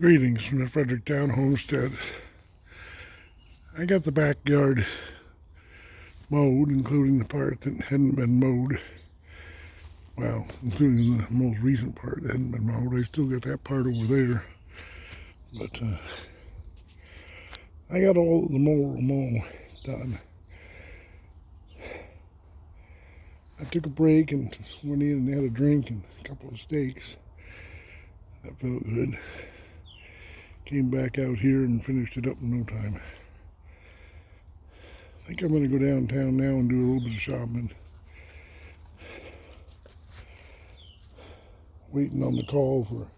Greetings from the Fredericktown Homestead. I got the backyard mowed, including the part that hadn't been mowed. Well, including the most recent part that hadn't been mowed. I still got that part over there. But I got all the mow done. I took a break and went in and had a drink and a couple of steaks. That felt good. Came back out here and finished it up in no time. I think I'm going to go downtown now and do a little bit of shopping. Waiting on the call for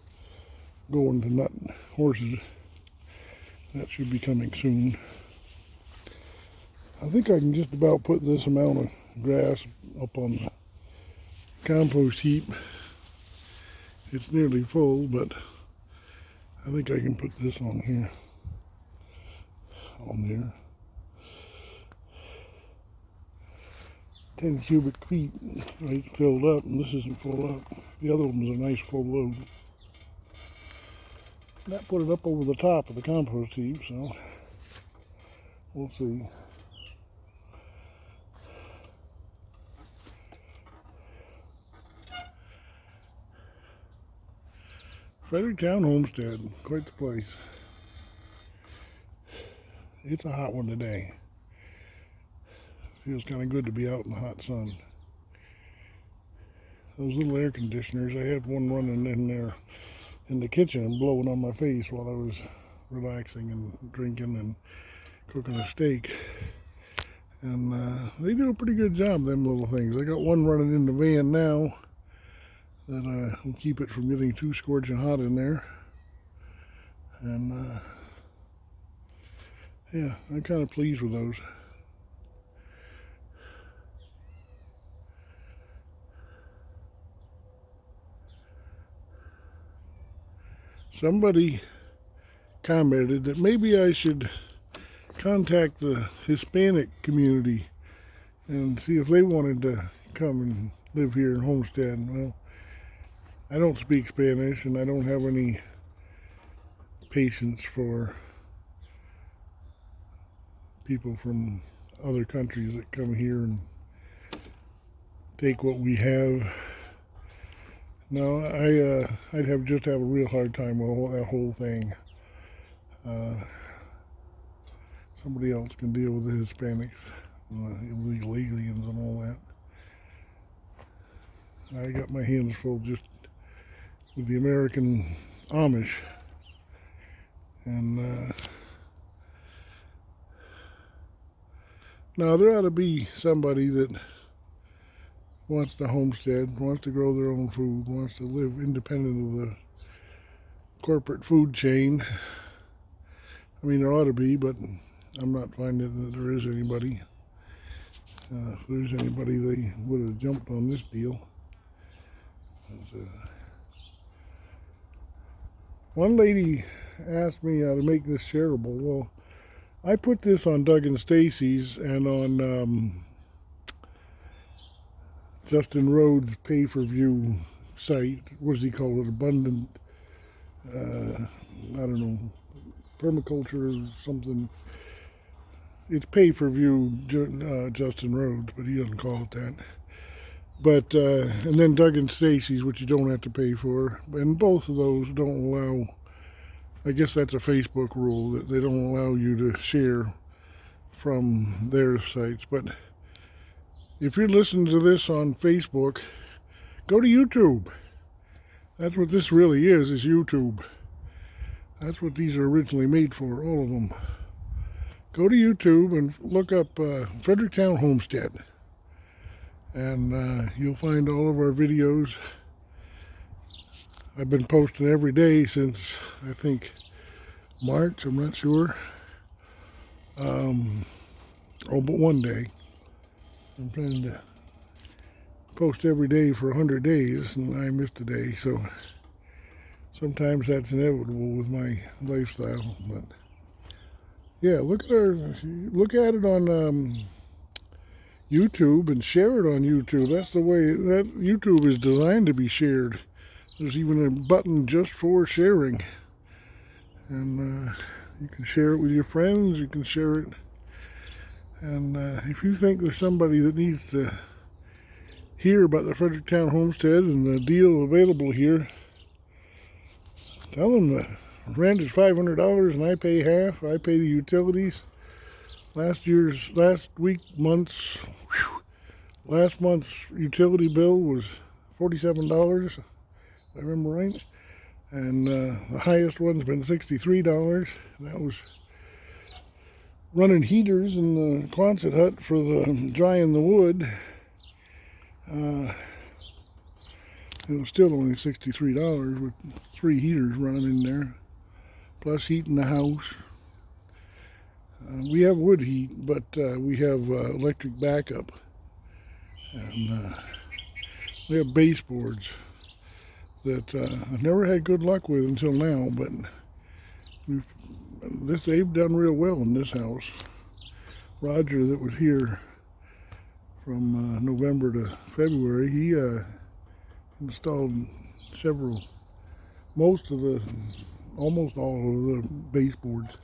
going to nut horses. That should be coming soon. I think I can just about put this amount of grass up on the compost heap. It's nearly full, but I think I can put this on here, on there. 10 cubic feet, right, filled up, and this isn't full up. The other one was a nice full load. That put it up over the top of the compost heap, so we'll see. Fredericktown Homestead, quite the place. It's a hot one today. Feels kind of good to be out in the hot sun. Those little air conditioners, I had one running in there in the kitchen and blowing on my face while I was relaxing and drinking and cooking a steak. And they do a pretty good job, them little things. I got one running in the van now that will keep it from getting too scorching hot in there. And yeah, I'm kind of pleased with those. Somebody commented that maybe I should contact the Hispanic community and see if they wanted to come and live here in Homestead. Well, I don't speak Spanish and I don't have any patience for people from other countries that come here and take what we have. No, I'd just have a real hard time with that whole thing. Somebody else can deal with the Hispanics, illegal aliens and all that. I got my hands full just with the American Amish. And now there ought to be somebody that wants to homestead, wants to grow their own food, wants to live independent of the corporate food chain. I mean, there ought to be, but I'm not finding that there is anybody. If there's anybody, they would have jumped on this deal. One lady asked me how to make this shareable. Well, I put this on Doug and Stacy's and on Justin Rhodes' pay-per-view site. What does he call it? Abundant, I don't know, permaculture or something. It's pay-per-view Justin Rhodes, but he doesn't call it that. But, and then Doug and Stacy's, which you don't have to pay for. And both of those don't allow, I guess that's a Facebook rule, that they don't allow you to share from their sites. But if you're listening to this on Facebook, go to YouTube. That's what this really is YouTube. That's what these are originally made for, all of them. Go to YouTube and look up Fredericktown Homestead. And you'll find all of our videos. I've been posting every day since, I think, March, I'm not sure. Oh, but one day. I'm planning to post every day for 100 days, and I missed a day, so sometimes that's inevitable with my lifestyle. But yeah, look at it on YouTube and share it on YouTube. That's the way that YouTube is designed to be shared. There's even a button just for sharing. and you can share it with your friends. You can share it, and if you think there's somebody that needs to hear about the Fredericktown Homestead and the deal available here, tell them the rent is $500 and I pay half. I pay the utilities. Last month's utility bill was $47, if I remember right. And the highest one's been $63. That was running heaters in the Quonset hut for the drying the wood. It was still only $63 with 3 heaters running in there, plus heating the house. We have wood heat, but we have electric backup, and we have baseboards that I've never had good luck with until now, but they've done real well in this house. Roger, that was here from November to February, he installed almost all of the baseboards,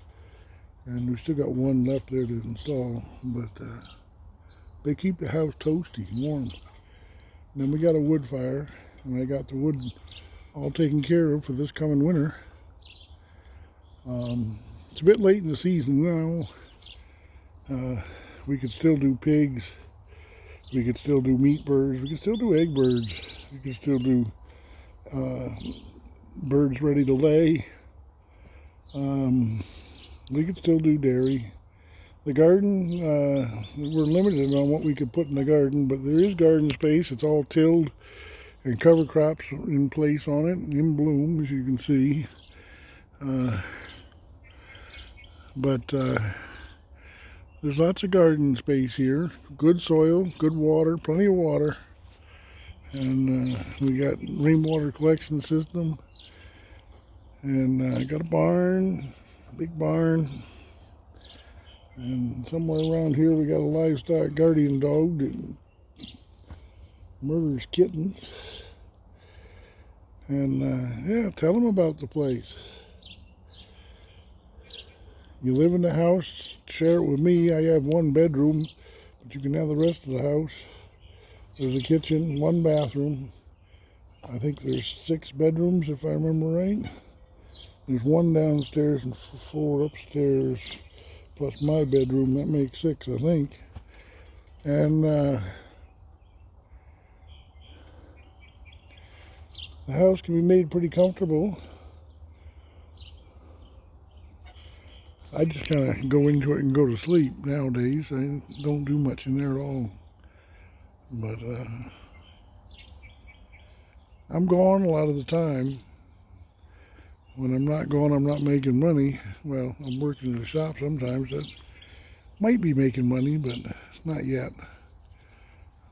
and we've still got one left there to install, but they keep the house toasty and warm. And then we got a wood fire, and I got the wood all taken care of for this coming winter. It's a bit late in the season now. We could still do pigs, we could still do meat birds, we could still do egg birds, we could still do birds ready to lay. We could still do dairy. The garden, we're limited on what we could put in the garden, but there is garden space. It's all tilled and cover crops in place on it, in bloom, as you can see. But there's lots of garden space here. Good soil, good water, plenty of water. And we got rainwater collection system. And got a barn, big barn. And somewhere around here we got a livestock guardian dog that murders kittens. And yeah, tell them about the place. You live in the house, share it with me. I have 1 bedroom, but you can have the rest of the house. There's a kitchen, 1 bathroom. I think there's 6 bedrooms, if I remember right. There's 1 downstairs and 4 upstairs, plus my bedroom. That makes 6, I think. And the house can be made pretty comfortable. I just kind of go into it and go to sleep nowadays. I don't do much in there at all. But I'm gone a lot of the time. When I'm not gone, I'm not making money. Well, I'm working in the shop sometimes. That might be making money, but it's not yet.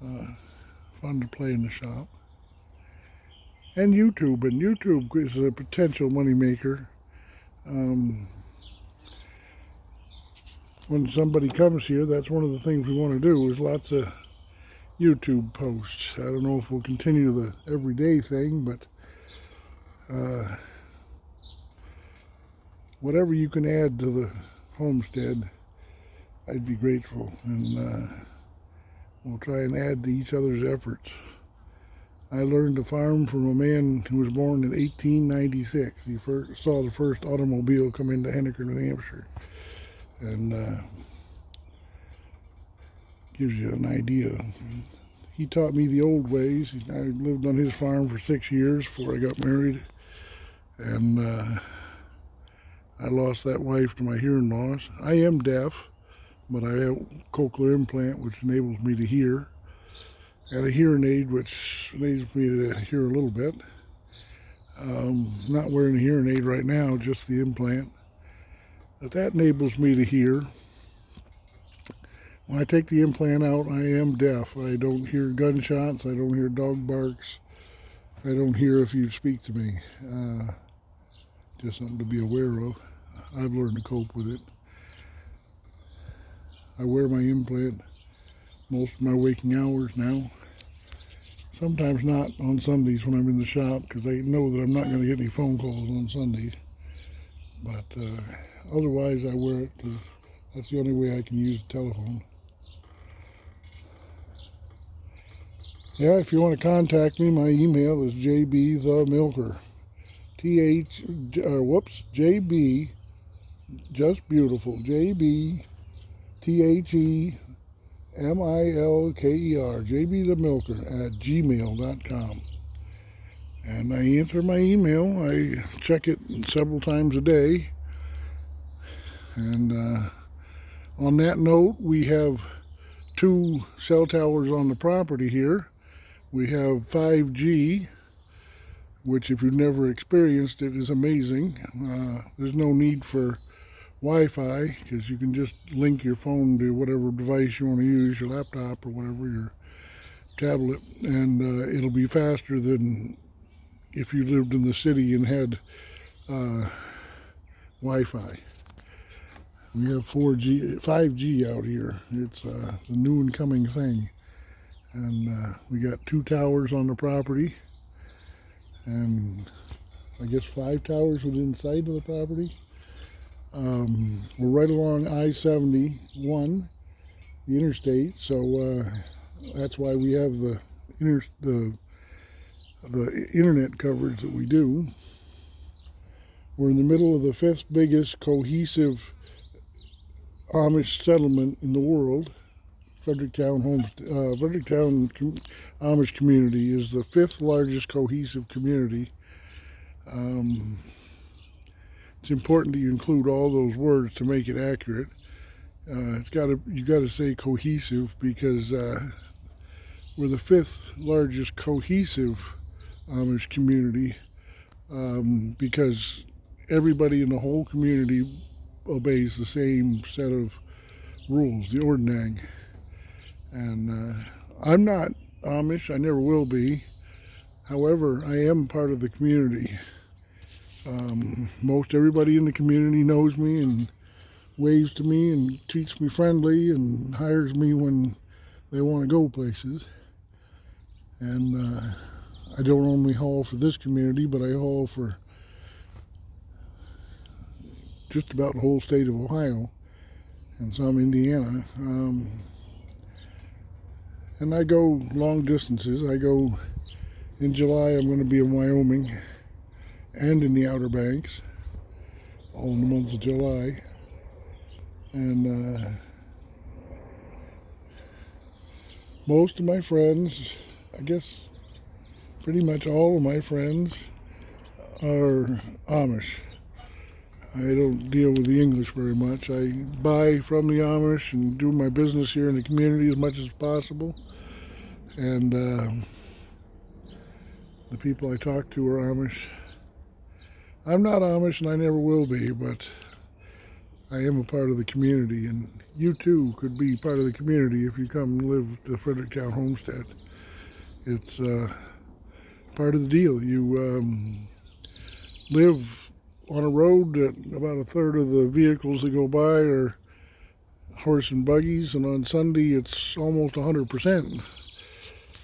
Fun to play in the shop. And YouTube. And YouTube is a potential money maker. When somebody comes here, that's one of the things we want to do, is lots of YouTube posts. I don't know if we'll continue the everyday thing, but whatever you can add to the homestead, I'd be grateful, and we'll try and add to each other's efforts. I learned to farm from a man who was born in 1896. He saw the first automobile come into Henniker, New Hampshire, and gives you an idea. He taught me the old ways. I lived on his farm for 6 years before I got married, and I lost that wife to my hearing loss. I am deaf, but I have a cochlear implant which enables me to hear, and a hearing aid which enables me to hear a little bit. Not wearing a hearing aid right now, just the implant, but that enables me to hear. When I take the implant out, I am deaf. I don't hear gunshots, I don't hear dog barks, I don't hear if you speak to me. Just something to be aware of. I've learned to cope with it. I wear my implant most of my waking hours now. Sometimes not on Sundays when I'm in the shop, because I know that I'm not going to get any phone calls on Sundays. But otherwise I wear it 'cause that's the only way I can use the telephone. Yeah, if you want to contact me, my email is jbthemilker. JB, just beautiful, JBTHEMILKER, jbthemilker@gmail.com. And I answer my email. I check it several times a day. And on that note, we have 2 cell towers on the property here. We have 5G, which if you've never experienced it is amazing. There's no need for Wi-Fi because you can just link your phone to whatever device you want to use, your laptop or whatever, your tablet, and it'll be faster than if you lived in the city and had Wi-Fi. We have 5G out here. It's the new and coming thing. And we got 2 towers on the property, and I guess 5 towers within sight of the property. We're right along I-71, the interstate, so that's why we have the internet coverage that we do. We're in the middle of the 5th biggest cohesive Amish settlement in the world. Fredericktown Amish community is the 5th largest cohesive community. It's important that you include all those words to make it accurate. You got to say cohesive because we're the 5th largest cohesive Amish community because everybody in the whole community obeys the same set of rules, the ordnang. And I'm not Amish, I never will be. However, I am part of the community. Most everybody in the community knows me and waves to me and treats me friendly and hires me when they want to go places. And I don't only haul for this community, but I haul for just about the whole state of Ohio and some Indiana. And I go long distances. I go in July, I'm going to be in Wyoming and in the Outer Banks, all in the month of July. And most of my friends, I guess pretty much all of my friends, are Amish. I don't deal with the English very much. I buy from the Amish and do my business here in the community as much as possible. And the people I talk to are Amish. I'm not Amish and I never will be, but I am a part of the community, and you too could be part of the community if you come and live at the Fredericktown Homestead. It's part of the deal. You live on a road that about 1/3 of the vehicles that go by are horse and buggies, and on Sunday it's almost 100%.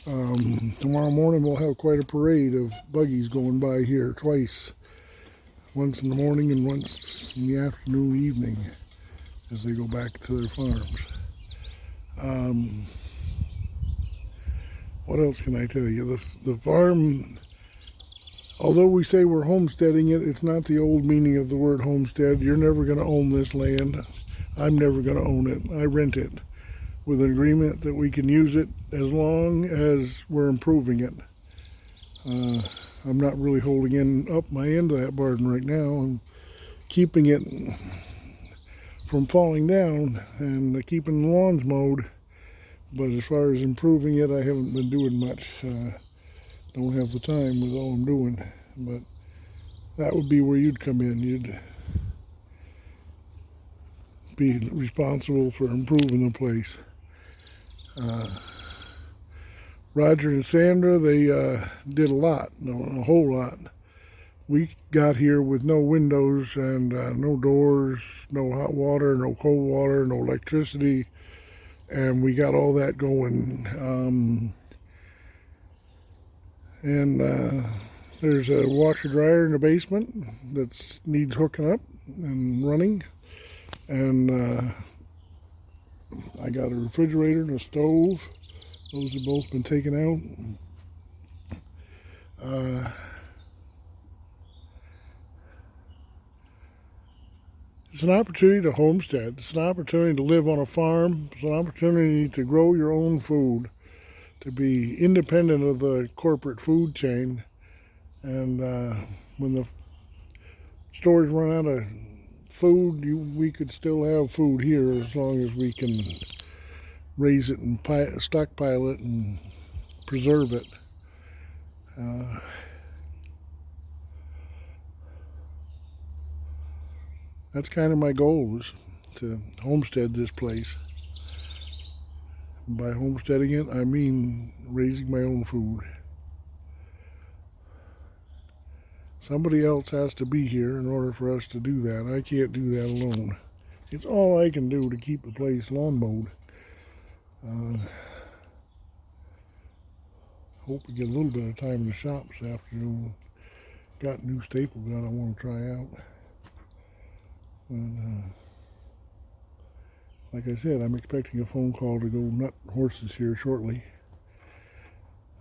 Tomorrow morning we'll have quite a parade of buggies going by here twice. Once in the morning and once in the afternoon, evening, as they go back to their farms. What else can I tell you? The farm, although we say we're homesteading it, it's not the old meaning of the word homestead. You're never going to own this land. I'm never going to own it. I rent it with an agreement that we can use it as long as we're improving it. I'm not really holding up my end of that bargain right now. I'm keeping it from falling down and keeping the lawns mowed. But as far as improving it, I haven't been doing much. Don't have the time with all I'm doing. But that would be where you'd come in. You'd be responsible for improving the place. Roger and Sandra, they did a lot, a whole lot. We got here with no windows and no doors, no hot water, no cold water, no electricity, and we got all that going. And there's a washer dryer in the basement that needs hooking up. and running, and I got a refrigerator and a stove. Those have both been taken out. It's an opportunity to homestead. It's an opportunity to live on a farm. It's an opportunity to grow your own food, to be independent of the corporate food chain. And when the stores run out of food, we could still have food here as long as we can raise it and stockpile it and preserve it. That's kind of my goal, is to homestead this place. By homesteading it, I mean raising my own food. Somebody else has to be here in order for us to do that. I can't do that alone. It's all I can do to keep the place lawn mowed. Hope we get a little bit of time in the shop this afternoon. Got a new staple gun I want to try out. And like I said, I'm expecting a phone call to go nut horses here shortly.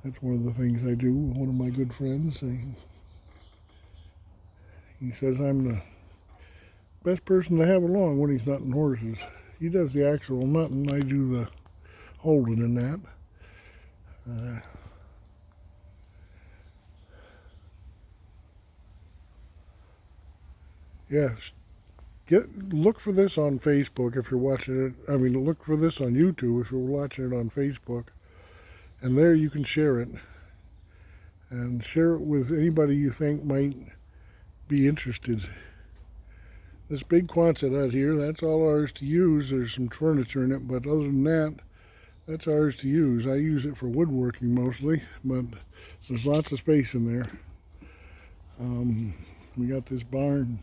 That's one of the things I do with one of my good friends. He says I'm the best person to have along when he's nutting horses. He does the actual nutting, I do the holding in that. Yes, look for this on Facebook if you're watching it. I mean, look for this on YouTube if you're watching it on Facebook. And there you can share it. And share it with anybody you think might be interested. This big Quonset hut here, that's all ours to use. There's some furniture in it, but other than that, that's ours to use. I use it for woodworking mostly, but there's lots of space in there. We got this barn.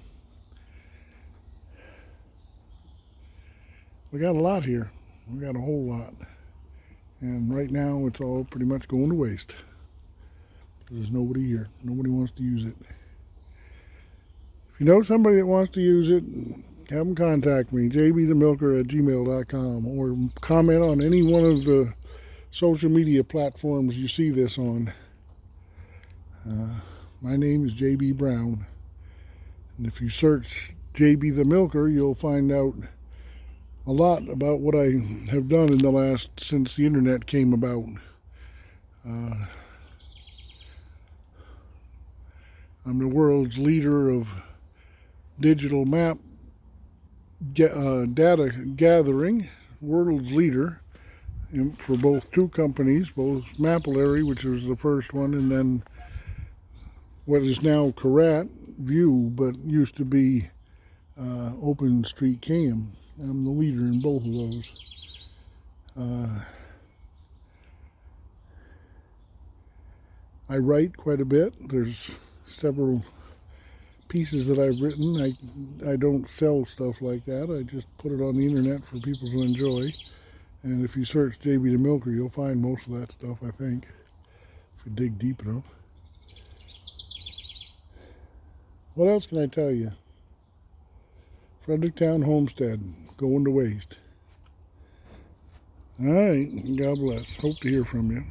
We got a lot here. We got a whole lot. And right now it's all pretty much going to waste. There's nobody here. Nobody wants to use it. If you know somebody that wants to use it, have them contact me, jbthemilker@gmail.com, or comment on any one of the social media platforms you see this on. My name is JB Brown. And if you search JB the Milker, you'll find out a lot about what I have done in the since the internet came about. I'm the world's leader of digital map data gathering, world's leader for both two companies, both Mapillary, which was the first one, and then what is now Karat View, but used to be OpenStreetCam. I'm the leader in both of those. I write quite a bit. There's several pieces that I've written. I don't sell stuff like that. I just put it on the internet for people to enjoy. And if you search JB the Milker, you'll find most of that stuff, I think, if you dig deep enough. What else can I tell you? Fredericktown Homestead, going to waste. All right, God bless. Hope to hear from you.